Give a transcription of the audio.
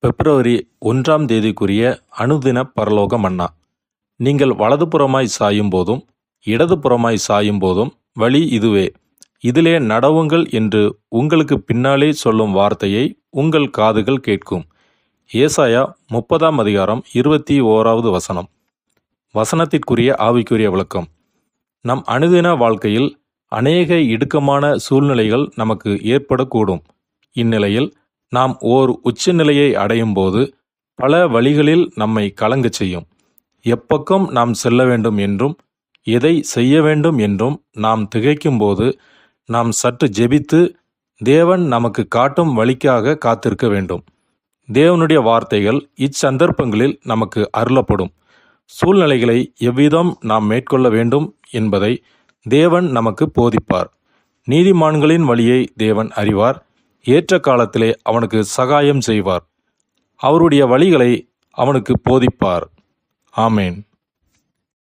பிப்ரவரி 1ஆம் தேதிக்குரிய அனுதின பரலோக மன்னா. நீங்கள் வலதுபுறமாய் சாயும்போதும் இடதுபுறமாய் சாயும்போதும் வழி இதுவே, இதிலே நடவுங்கள் என்று உங்களுக்கு பின்னாலே சொல்லும் வார்த்தையை உங்கள் காதுகள் கேட்கும். ஏசாயா 30ஆம் அதிகாரம் 21வது வசனம். வசனத்திற்குரிய ஆவிக்குரிய விளக்கம். நம் அனுதின வாழ்க்கையில் அநேக இடுக்கமான சூழ்நிலைகள் நமக்கு ஏற்படக்கூடும். இந்நிலையில் நாம் ஓர் உச்சநிலையை அடையும் போது பல வழிகளில் நம்மை கலங்கச் செய்யும். எப்பக்கம் நாம் செல்ல வேண்டும் என்றும் எதை செய்ய வேண்டும் என்றும் நாம் திகைக்கும்போது நாம் சற்று ஜெபித்து தேவன் நமக்கு காட்டும் வழிக்காக காத்திருக்க வேண்டும். தேவனுடைய வார்த்தைகள் இச்சந்தர்ப்பங்களில் நமக்கு அருளப்படும். சூழ்நிலைகளை எவ்விதம் நாம் மேற்கொள்ள வேண்டும் என்பதை தேவன் நமக்கு போதிப்பார். நீதிமான்களின் வழியை தேவன் அறிவார். ஏற்ற காலத்திலே அவனுக்கு சகாயம் செய்வார். அவருடைய வழிகளை அவனுக்கு போதிப்பார். ஆமேன்.